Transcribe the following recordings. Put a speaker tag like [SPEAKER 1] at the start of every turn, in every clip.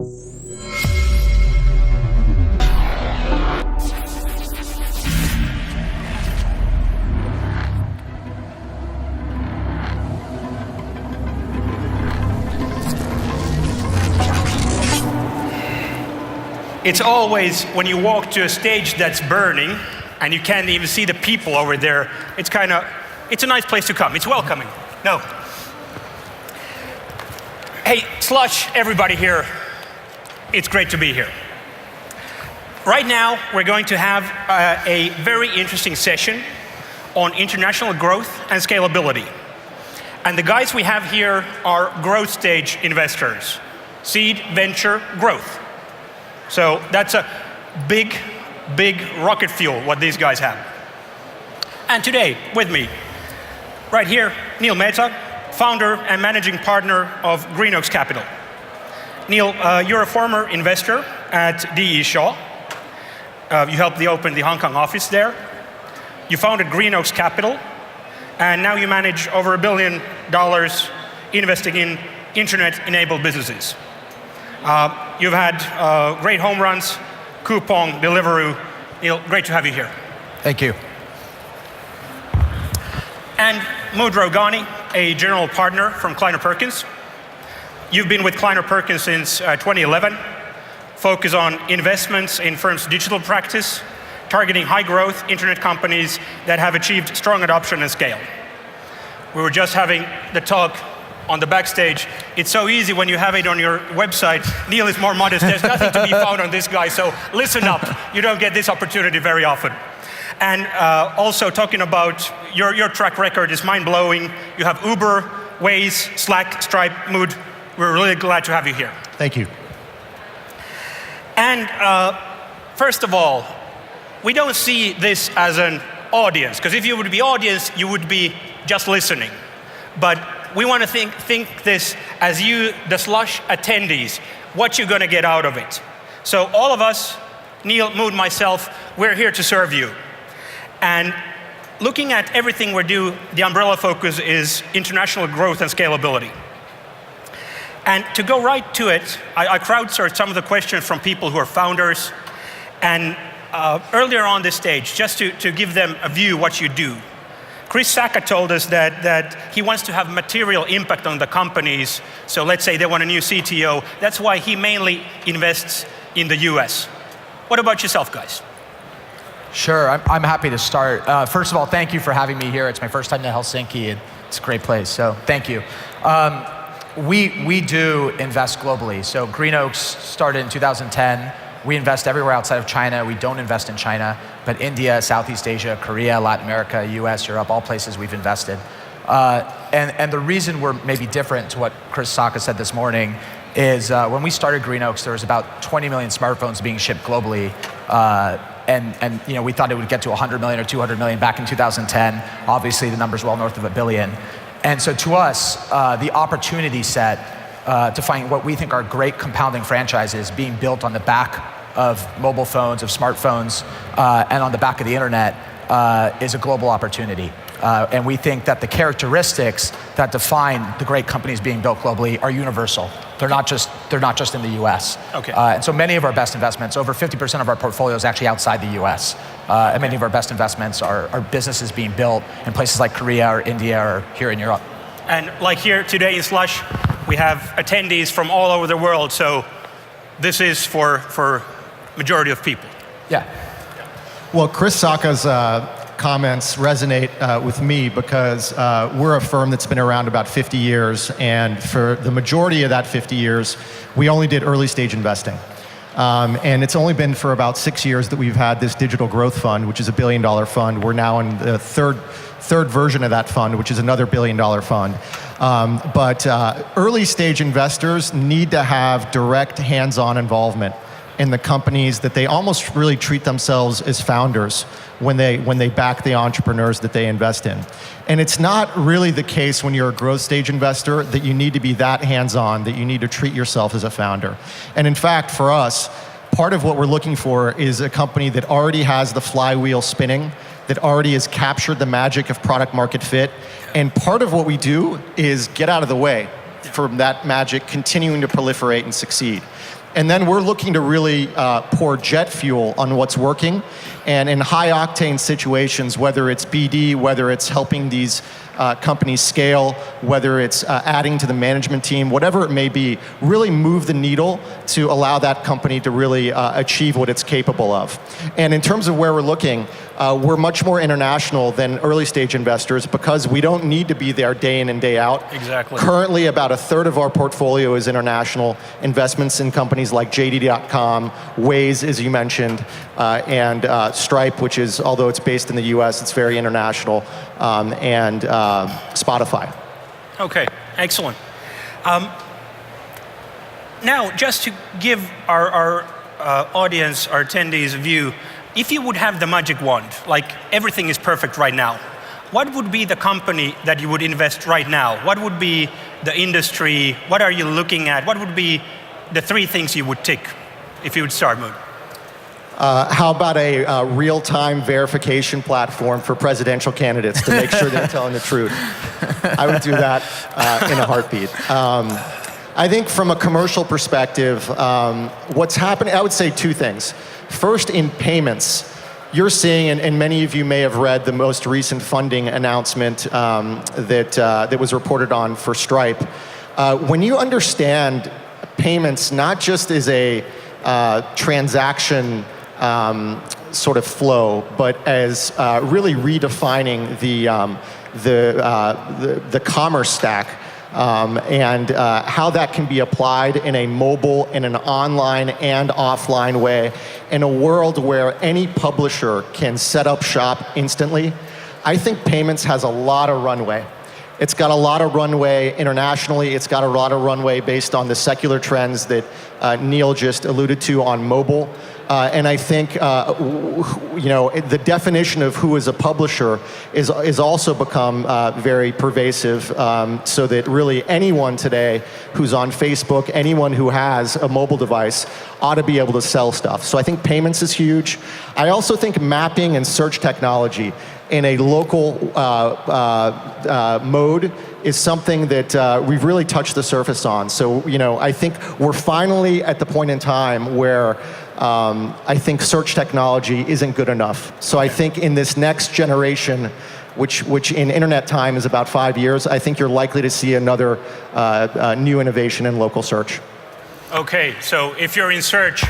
[SPEAKER 1] It's always when you walk to a stage that's burning and you can't even see the people over there, it's a nice place to come. It's welcoming. No. Hey, Slush, everybody here, it's great to be here. Right now, we're going to have a very interesting session on international growth and scalability. And the guys we have here are growth stage investors, seed, venture, growth. So that's a big, big rocket fuel, what these guys have. And today, with me, right here, Neil Metha, founder and managing partner of Green Oaks Capital. Neil, you're a former investor at D.E. Shaw. You helped open the Hong Kong office there. You founded Green Oaks Capital, and now you manage over $1 billion investing in internet-enabled businesses. You've had great home runs, Coupang, Deliveroo. Neil, great to have you here.
[SPEAKER 2] Thank you.
[SPEAKER 1] And Rowghani, a general partner from Kleiner Perkins. You've been with Kleiner Perkins since 2011, focus on investments in firms' digital practice, targeting high-growth internet companies that have achieved strong adoption and scale. We were just having the talk on the backstage. It's so easy when you have it on your website. Neil is more modest. There's nothing to be found on this guy, so listen up. You don't get this opportunity very often. And also talking about your track record is mind-blowing. You have Uber, Waze, Slack, Stripe, Mood. We're really glad to have you here.
[SPEAKER 2] Thank you.
[SPEAKER 1] And first of all, we don't see this as an audience, because if you would be audience, you would be just listening. But we want to think this as you, the Slush attendees, what you're going to get out of it. So all of us, Neil, Mood, myself, we're here to serve you. And looking at everything we do, the umbrella focus is international growth and scalability. And to go right to it, I crowdsourced some of the questions from people who are founders. And earlier on this stage, just to give them a view what you do. Chris Sacca told us that he wants to have material impact on the companies. So let's say they want a new CTO. That's why he mainly invests in the US. What about yourself, guys?
[SPEAKER 2] Sure, I'm happy to start. First of all, thank you for having me here. It's my first time in Helsinki, and it's a great place, so thank you. We do invest globally. So Green Oaks started in 2010. We invest everywhere outside of China. We don't invest in China, but India, Southeast Asia, Korea, Latin America, US, Europe, all places we've invested. And the reason we're maybe different to what Chris Sacca said this morning is when we started Green Oaks, there was about 20 million smartphones being shipped globally. And you know, we thought it would get to 100 million or 200 million back in 2010. Obviously, the number's well north of $1 billion. And so to us, the opportunity set to find what we think are great compounding franchises being built on the back of mobile phones, of smartphones, and on the back of the internet is a global opportunity. And we think that the characteristics that define the great companies being built globally are universal. They're not just in the US.
[SPEAKER 1] Okay.
[SPEAKER 2] And so many of our best investments, over 50% of our portfolio is actually outside the US. And many of our best investments are businesses being built in places like Korea or India or here in Europe.
[SPEAKER 1] And like here today in Slush, we have attendees from all over the world. So this is for majority of people.
[SPEAKER 2] Yeah.
[SPEAKER 3] Well, Chris Sacca's comments resonate with me because we're a firm that's been around about 50 years, and for the majority of that 50 years, we only did early stage investing. And it's only been for about 6 years that we've had this digital growth fund, which is $1 billion fund. We're now in the third version of that fund, which is another $1 billion fund. But early stage investors need to have direct hands-on involvement in the companies that they almost really treat themselves as founders when they back the entrepreneurs that they invest in. And it's not really the case when you're a growth stage investor that you need to be that hands-on, that you need to treat yourself as a founder. And in fact, for us, part of what we're looking for is a company that already has the flywheel spinning, that already has captured the magic of product market fit. And part of what we do is get out of the way from that magic continuing to proliferate and succeed. And then we're looking to really pour jet fuel on what's working. And in high octane situations, whether it's BD, whether it's helping these companies scale, whether it's adding to the management team, whatever it may be, really move the needle to allow that company to really achieve what it's capable of. And in terms of where we're looking, we're much more international than early stage investors because we don't need to be there day in and day out.
[SPEAKER 1] Exactly.
[SPEAKER 3] Currently, about a third of our portfolio is international investments in companies like JD.com, Waze, as you mentioned, and Stripe, which is, although it's based in the US, it's very international, and Spotify.
[SPEAKER 1] Okay, excellent. Now, just to give our audience, our attendees a view, if you would have the magic wand, like everything is perfect right now, what would be the company that you would invest right now? What would be the industry? What are you looking at? What would be the 3 things you would tick if you would start, Mood?
[SPEAKER 3] How about a real-time verification platform for presidential candidates to make sure they're telling the truth? I would do that in a heartbeat. I think from a commercial perspective, what's happening, I would say 2 things. First, in payments, you're seeing, and many of you may have read the most recent funding announcement that was reported on for Stripe. When you understand payments not just as a transaction sort of flow, but as really redefining the commerce stack, and how that can be applied in a mobile, in an online and offline way, in a world where any publisher can set up shop instantly. I think payments has a lot of runway. It's got a lot of runway internationally. It's got a lot of runway based on the secular trends that Neil just alluded to on mobile. And I think the definition of who is a publisher is also become very pervasive, so that really anyone today who's on Facebook, anyone who has a mobile device ought to be able to sell stuff. So I think payments is huge. I also think mapping and search technology in a local mode is something that we've really touched the surface on. So, I think we're finally at the point in time where I think search technology isn't good enough. So I think in this next generation, which in internet time is about 5 years, I think you're likely to see another new innovation in local search.
[SPEAKER 1] Okay, so if you're in search,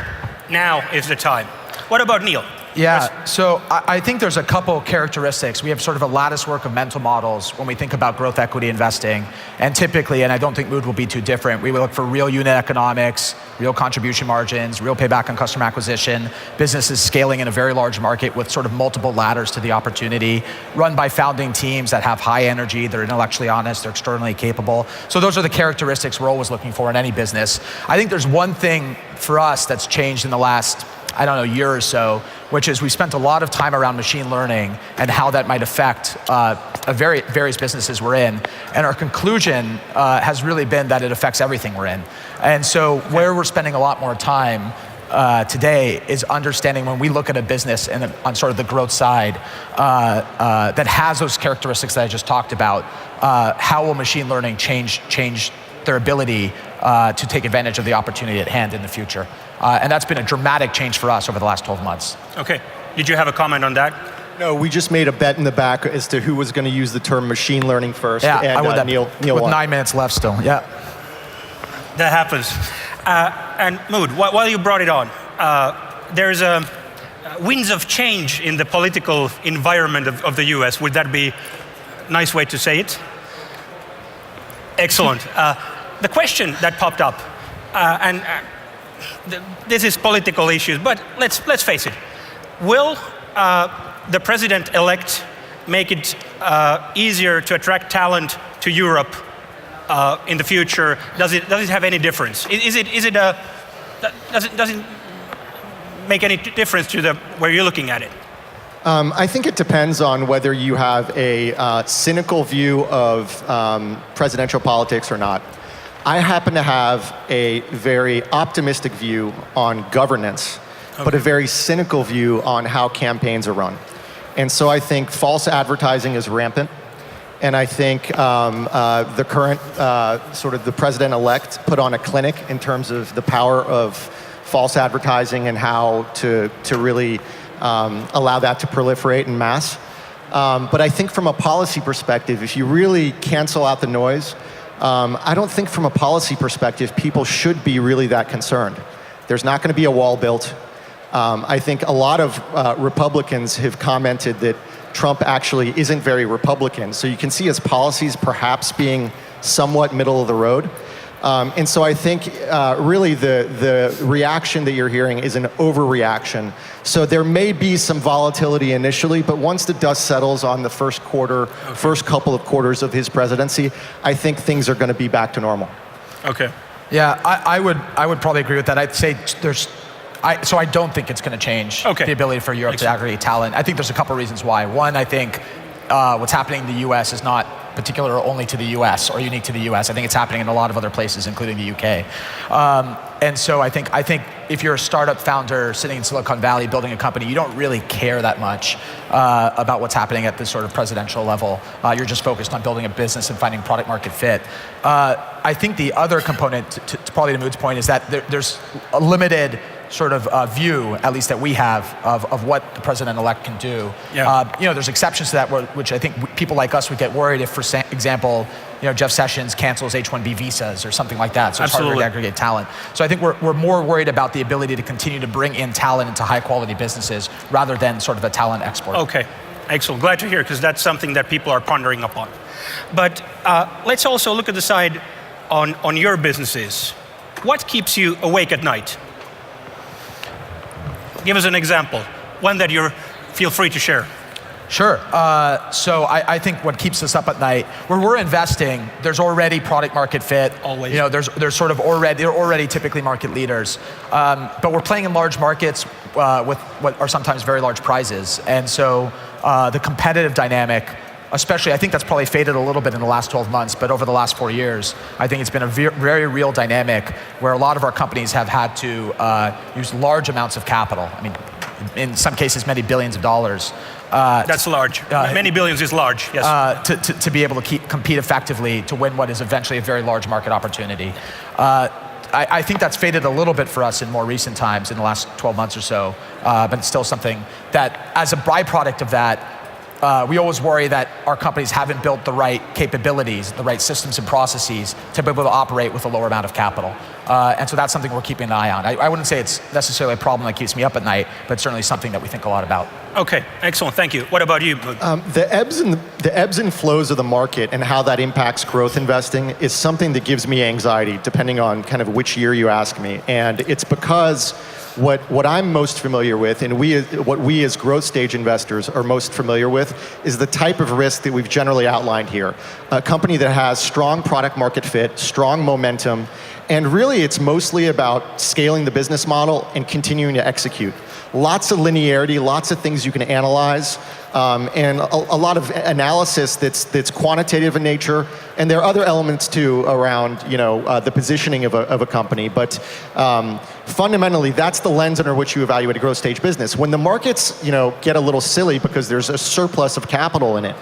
[SPEAKER 1] now is the time. What about Neil?
[SPEAKER 2] Yeah, so I think there's a couple characteristics. We have sort of a lattice work of mental models when we think about growth equity investing. And typically, and I don't think Mood will be too different, we look for real unit economics, real contribution margins, real payback on customer acquisition, businesses scaling in a very large market with sort of multiple ladders to the opportunity, run by founding teams that have high energy, they're intellectually honest, they're externally capable. So those are the characteristics we're always looking for in any business. I think there's one thing for us that's changed in the last, year or so, which is we spent a lot of time around machine learning and how that might affect various businesses we're in. And our conclusion has really been that it affects everything we're in. And so where we're spending a lot more time today is understanding when we look at a business and on sort of the growth side that has those characteristics that I just talked about, how will machine learning change their ability to take advantage of the opportunity at hand in the future. And that's been a dramatic change for us over the last 12 months.
[SPEAKER 1] Okay, did you have a comment on that?
[SPEAKER 3] No, we just made a bet in the back as to who was going to use the term machine learning first.
[SPEAKER 2] Yeah,
[SPEAKER 3] and
[SPEAKER 2] I would
[SPEAKER 3] Neil
[SPEAKER 2] with
[SPEAKER 3] won.
[SPEAKER 2] 9 minutes left still, yeah.
[SPEAKER 1] That happens. And Mood, while you brought it on, there's winds of change in the political environment of the US. Would that be a nice way to say it? Excellent. The question that popped up, this is political issues, but let's face it. Will the president-elect make it easier to attract talent to Europe in the future? Does it have any difference? Does it make any difference to where you're looking at it?
[SPEAKER 3] I think it depends on whether you have a cynical view of presidential politics or not. I happen to have a very optimistic view on governance, but a very cynical view on how campaigns are run. And so I think false advertising is rampant. And I think the current sort of the president-elect put on a clinic in terms of the power of false advertising and how to really allow that to proliferate en masse. But I think from a policy perspective, if you really cancel out the noise, I don't think from a policy perspective people should be really that concerned. There's not going to be a wall built. I think a lot of Republicans have commented that Trump actually isn't very Republican. So you can see his policies perhaps being somewhat middle of the road. And so I think really the reaction that you're hearing is an overreaction. So there may be some volatility initially, but once the dust settles on the first couple of quarters of his presidency, I think things are going to be back to normal.
[SPEAKER 1] Okay.
[SPEAKER 2] Yeah, I would probably agree with that. I'd say so I don't think it's going to change the ability for Europe to aggregate talent. I think there's a couple reasons why. One, I think what's happening in the US is not particular only to the US or unique to the US. I think it's happening in a lot of other places, including the UK. And so I think if you're a startup founder sitting in Silicon Valley building a company, you don't really care that much about what's happening at this sort of presidential level. You're just focused on building a business and finding product market fit. I think the other component, to probably to Mood's point, is that there's a limited sort of view, at least that we have, of what the president-elect can do.
[SPEAKER 1] Yeah.
[SPEAKER 2] There's exceptions to that, which I think people like us would get worried if, for example, Jeff Sessions cancels H-1B visas or something like that. So it's harder to aggregate talent. So I think we're more worried about the ability to continue to bring in talent into high-quality businesses rather than sort of a talent export.
[SPEAKER 1] Okay, excellent. Glad to hear, because that's something that people are pondering upon. But let's also look at the side on your businesses. What keeps you awake at night? Give us an example, one that you feel free to share.
[SPEAKER 2] Sure. So I think what keeps us up at night, where we're investing, there's already product market fit.
[SPEAKER 1] Always.
[SPEAKER 2] There's sort of they're already typically market leaders. But we're playing in large markets with what are sometimes very large prizes. And so the competitive dynamic, especially, I think that's probably faded a little bit in the last 12 months, but over the last 4 years, I think it's been a very real dynamic where a lot of our companies have had to use large amounts of capital. I mean, in some cases, many billions of dollars.
[SPEAKER 1] That's large. Many billions is large, yes.
[SPEAKER 2] To be able to compete effectively to win what is eventually a very large market opportunity. I think that's faded a little bit for us in more recent times, in the last 12 months or so, but it's still something that, as a byproduct of that, we always worry that our companies haven't built the right capabilities, the right systems and processes to be able to operate with a lower amount of capital. And so that's something we're keeping an eye on. I wouldn't say it's necessarily a problem that keeps me up at night, but certainly something that we think a lot about.
[SPEAKER 1] Okay, excellent, thank you. What about you?
[SPEAKER 3] The ebbs and flows of the market and how that impacts growth investing is something that gives me anxiety, depending on kind of which year you ask me. And it's because what I'm most familiar with, and what we as growth stage investors are most familiar with, is the type of risk that we've generally outlined here. A company that has strong product market fit, strong momentum, and really it's mostly about scaling the business model and continuing to execute. Lots of linearity, lots of things you can analyze, and a lot of analysis that's quantitative in nature. And there are other elements too around the positioning of a company. But fundamentally, that's the lens under which you evaluate a growth stage business. When the markets get a little silly because there's a surplus of capital in it,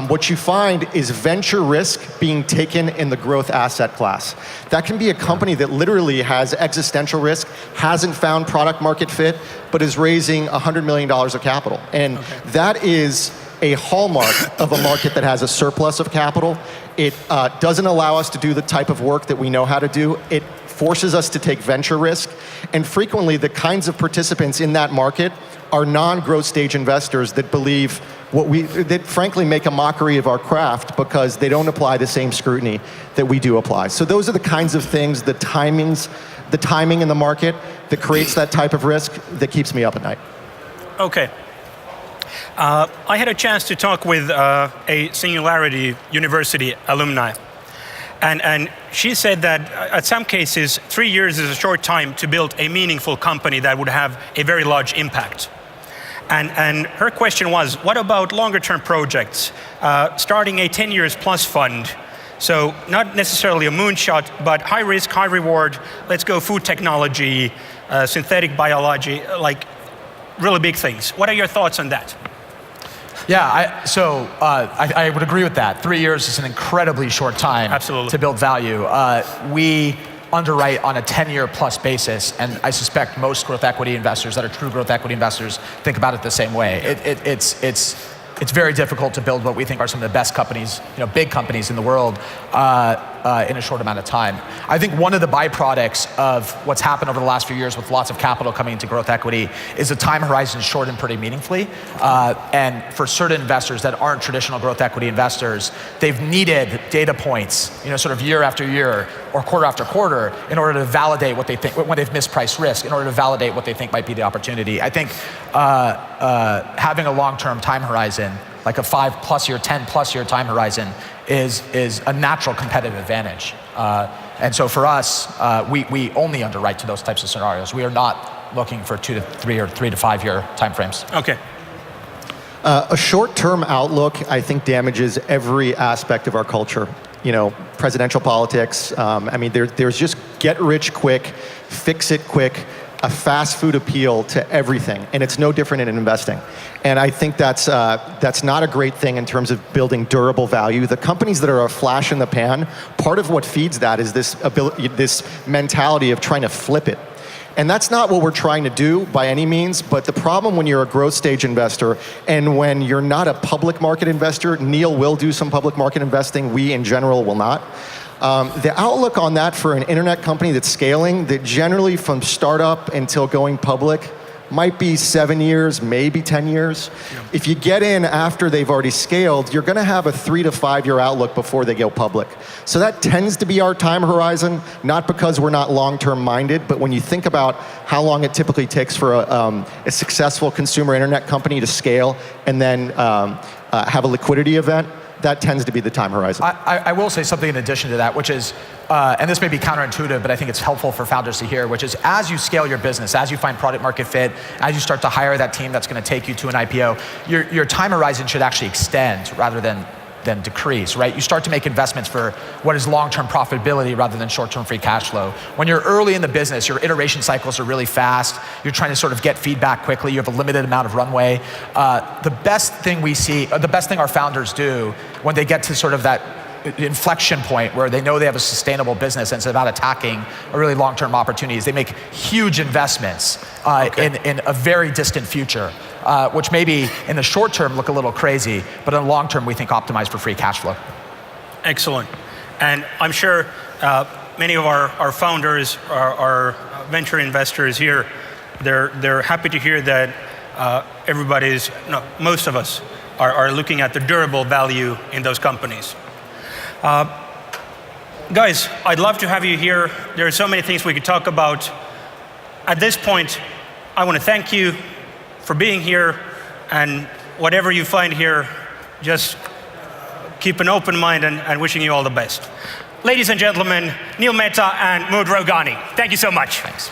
[SPEAKER 3] what you find is venture risk being taken in the growth asset class. That can be a company that literally has existential risk, hasn't found product market fit, but is raising $100 million of capital. And that is a hallmark of a market that has a surplus of capital. It doesn't allow us to do the type of work that we know how to do. It forces us to take venture risk. And frequently, the kinds of participants in that market are non-growth stage investors that believe that frankly make a mockery of our craft because they don't apply the same scrutiny that we do apply. So those are the kinds of things, the timing in the market that creates that type of risk that keeps me up at night.
[SPEAKER 1] Okay. I had a chance to talk with a Singularity University alumni. And she said that at some cases, 3 years is a short time to build a meaningful company that would have a very large impact. And her question was, what about longer term projects? Starting a 10 years plus fund. So not necessarily a moonshot, but high risk, high reward. Let's go food technology, synthetic biology, like really big things. What are your thoughts on that?
[SPEAKER 2] Yeah, I would agree with that. 3 years is an incredibly short time
[SPEAKER 1] Absolutely.
[SPEAKER 2] to build value. underwrite on a 10-year plus basis, and I suspect most growth equity investors that are true growth equity investors think about it the same way. It's very difficult to build what we think are some of the best companies, big companies in the world in a short amount of time. I think one of the byproducts of what's happened over the last few years with lots of capital coming into growth equity is the time horizon shortened pretty meaningfully. And for certain investors that aren't traditional growth equity investors, they've needed data points, sort of year after year or quarter after quarter in order to validate what they think, when they've mispriced risk, in order to validate what they think might be the opportunity. I think having a long-term time horizon, like a 5+ year, 10+ year time horizon, is a natural competitive advantage. And so for us, we only underwrite to those types of scenarios. We are not looking for 2 to 3 or 3 to 5 year timeframes.
[SPEAKER 1] Okay.
[SPEAKER 3] A short-term outlook, I think, damages every aspect of our culture. Presidential politics. There's just get rich quick, fix it quick, a fast food appeal to everything, and it's no different in investing. And I think that's not a great thing in terms of building durable value. The companies that are a flash in the pan, part of what feeds that is this mentality of trying to flip it. And that's not what we're trying to do by any means, but the problem when you're a growth stage investor and when you're not a public market investor, Neil will do some public market investing, we in general will not. The outlook on that for an internet company that's scaling, that generally from startup until going public, might be 7 years, maybe 10 years. Yeah. If you get in after they've already scaled, you're gonna have a 3 to 5 year outlook before they go public. So that tends to be our time horizon, not because we're not long-term minded, but when you think about how long it typically takes for a successful consumer internet company to scale and then have a liquidity event, that tends to be the time horizon.
[SPEAKER 2] I will say something in addition to that, which is, and this may be counterintuitive, but I think it's helpful for founders to hear, which is as you scale your business, as you find product market fit, as you start to hire that team that's going to take you to an IPO, your time horizon should actually extend rather than decrease, right? You start to make investments for what is long-term profitability rather than short-term free cash flow. When you're early in the business, your iteration cycles are really fast. You're trying to sort of get feedback quickly. You have a limited amount of runway. The best thing we see, the best thing our founders do when they get to sort of that inflection point where they know they have a sustainable business and it's about attacking a really long-term opportunities, they make huge investments in a very distant future. Which maybe in the short term look a little crazy, but in the long term we think optimized for free cash flow.
[SPEAKER 1] Excellent. And I'm sure many of our founders, our venture investors here, they're happy to hear that most of us are looking at the durable value in those companies. Guys, I'd love to have you here. There are so many things we could talk about. At this point, I want to thank you for being here, and whatever you find here, just keep an open mind and wishing you all the best. Ladies and gentlemen, Neil Metha and Rowghani. Thank you so much.
[SPEAKER 2] Thanks.